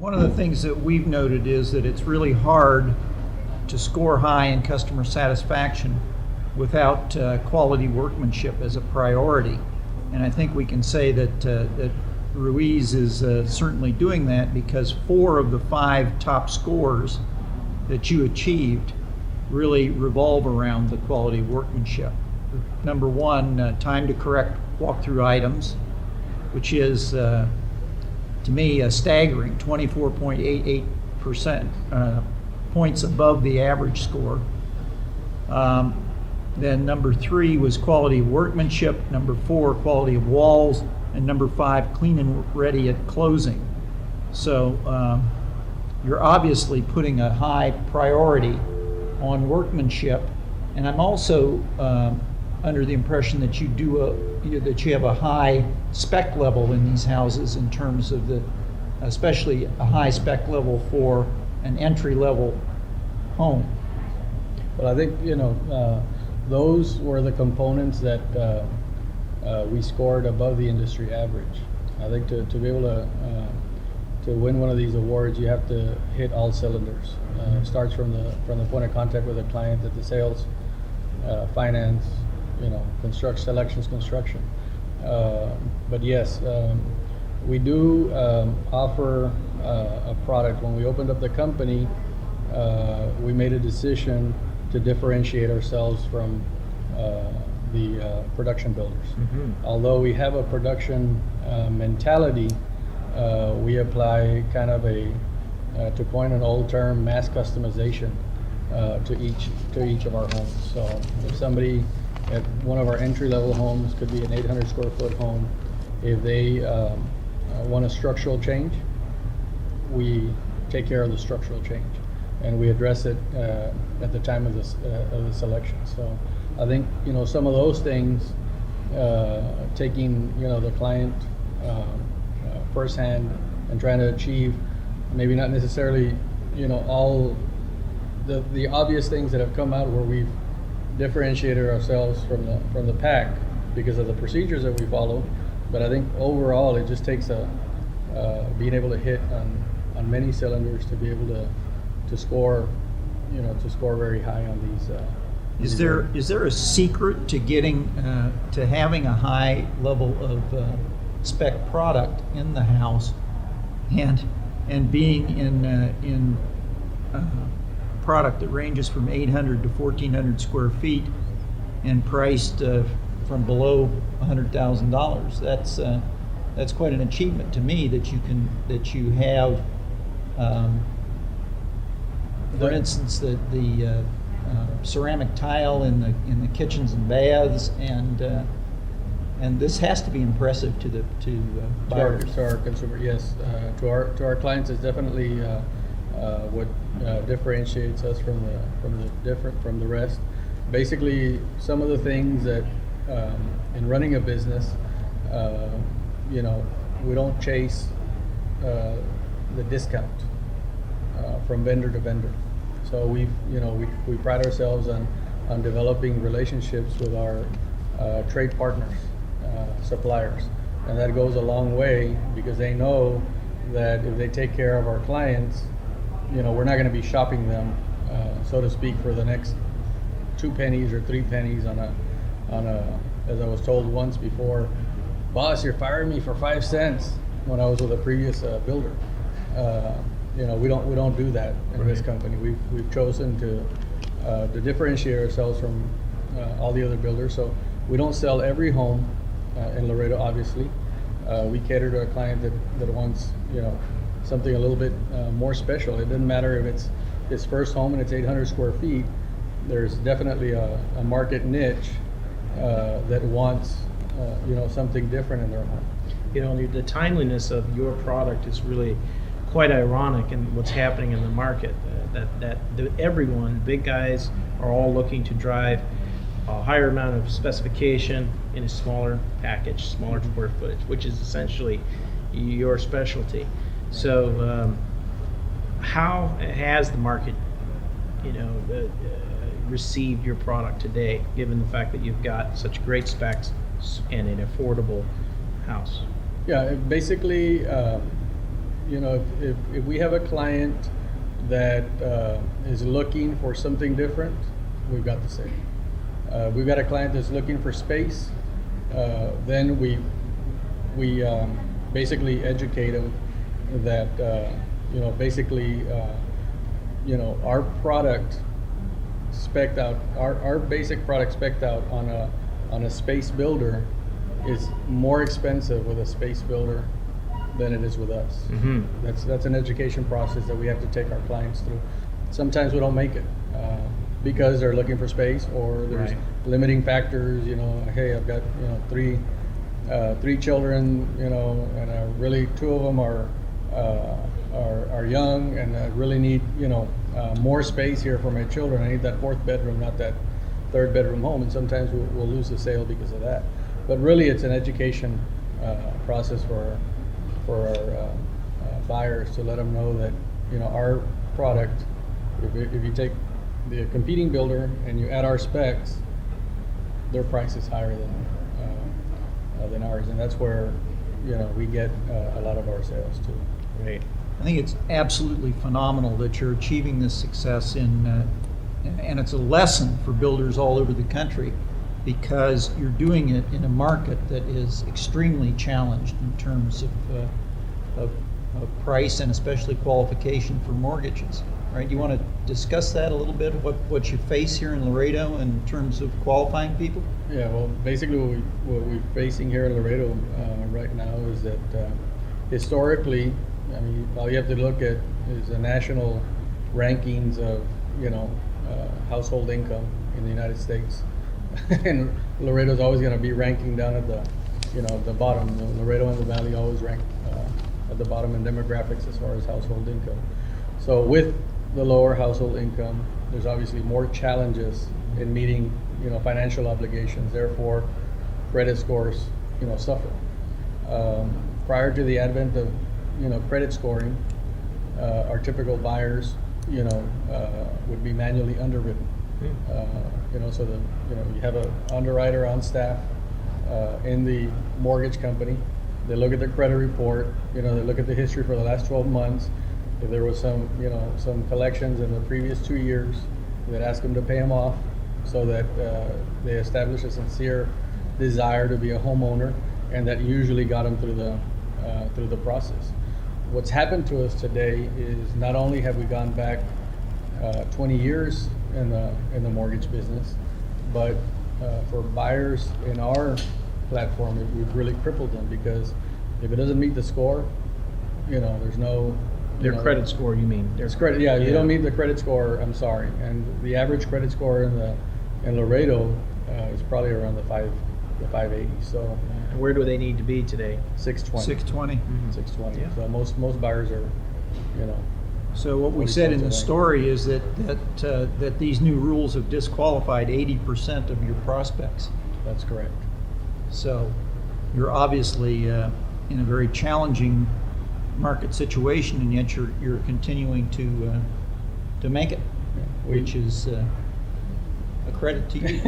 One of the things that we've noted is that it's really hard to score high in customer satisfaction without quality workmanship as a priority. And I think we can say that Ruiz is certainly doing that, because 4 of the 5 top scores that you achieved really revolve around the quality workmanship. Number 1, time to correct walkthrough items, which is to me a staggering 24.88% points above the average score. Then number 3 was quality of workmanship, number 4 quality of walls, and number 5 clean and ready at closing. So you're obviously putting a high priority on workmanship, and I'm also under the impression that you have a high spec level in these houses, in terms of especially a high spec level for an entry level home. Well, I think those were the components that we scored above the industry average. I think to be able to win one of these awards, you have to hit all cylinders. Starts from the point of contact with the client, at the sales, finance, selections, construction. But yes, we do offer a product. When we opened up the company, we made a decision to differentiate ourselves from the production builders. Mm-hmm. Although we have a production mentality, we apply kind of to coin an old term, mass customization to each of our homes. So if somebody at one of our entry-level homes, could be an 800 square foot home, if they want a structural change, we take care of the structural change, and we address it at the time of the selection. So I think some of those things, taking the client firsthand and trying to achieve maybe not necessarily all the obvious things that have come out where we've differentiated ourselves from the pack because of the procedures that we follow. But I think overall it just takes being able to hit on many cylinders to be able to score very high on these. Is there a secret to getting to having a high level of spec product in the house, and being in product that ranges from 800 to 1,400 square feet and priced from below $100,000? That's quite an achievement to me, that you have, for instance, the ceramic tile in the kitchens and baths, and this has to be impressive to buyers. To our consumer, yes. To our clients, it's definitely what differentiates us from the rest. Basically, some of the things that in running a business, we don't chase the discount from vendor to vendor. So we pride ourselves on developing relationships with our trade partners, suppliers, and that goes a long way, because they know that if they take care of our clients, we're not going to be shopping them, so to speak, for the next 2 pennies or 3 pennies on a, as I was told once before, boss, you're firing me for 5 cents, when I was with a previous builder. We don't do that in this company. We've chosen to differentiate ourselves from all the other builders. So we don't sell every home in Laredo, obviously. We cater to a client that wants something a little bit more special. It doesn't matter if it's his first home and it's 800 square feet. There's definitely a market niche that wants something different in their home. The timeliness of your product is really quite ironic in what's happening in the market. That everyone, big guys, are all looking to drive a higher amount of specification in a smaller package, smaller square footage, which is essentially your specialty. So, how has the market, received your product today, given the fact that you've got such great specs and an affordable house? Yeah, basically, you know, if we have a client that is looking for something different, we've got the same. We've got a client that's looking for space, then we basically educate them that, you know, basically, you know, our product spec'd out, our basic product spec'd out on a space builder is more expensive with a space builder than it is with us. Mhm. That's an education process that we have to take our clients through. Sometimes we don't make it because they're looking for space, or there's Right. limiting factors. You know, hey, I've got, you know, three children, you know, and really two of them are young, and I really need, you know, more space here for my children. I need that fourth bedroom, not that third bedroom home. And sometimes we'll lose the sale because of that. But really, it's an education process for our buyers to let them know that, you know, our product, if you take the competing builder and you add our specs, their price is higher than ours, and that's where, you know, we get a lot of our sales too. Great. I think it's absolutely phenomenal that you're achieving this success and it's a lesson for builders all over the country, because you're doing it in a market that is extremely challenged in terms of price and especially qualification for mortgages, right? You want to discuss that a little bit, what you face here in Laredo in terms of qualifying people? Yeah, well, basically what we're facing here in Laredo right now is that historically, I mean, all you have to look at is the national rankings of, you know, household income in the United States. And Laredo's always going to be ranking down at the, you know, the bottom. Laredo and the Valley always rank at the bottom in demographics as far as household income. So with the lower household income, there's obviously more challenges in meeting, you know, financial obligations. Therefore, credit scores, you know, suffer. Prior to the advent of, you know, credit scoring, our typical buyers, you know, would be manually underwritten. You know, so you have an underwriter on staff in the mortgage company. They look at their credit report. You know, they look at the history for the last 12 months. If there was some, you know, some collections in the previous 2 years, they'd ask them to pay them off, so that they establish a sincere desire to be a homeowner, and that usually got them through the process. What's happened to us today is not only have we gone back 20 years in the mortgage business, but for buyers in our platform, we've really crippled them, because if it doesn't meet the score, you know, there's no Their credit score, you mean? There's credit, yeah. You don't meet the credit score, I'm sorry. And the average credit score in Laredo is probably around the 580. So And where do they need to be today? 620. 620. 620. Yeah. So most buyers are, you know. So what we 40 said in cents the away. story is that these new rules have disqualified 80% of your prospects. That's correct. So you're obviously in a very challenging market situation, and yet you're continuing to make it, Yeah. which is a credit to you.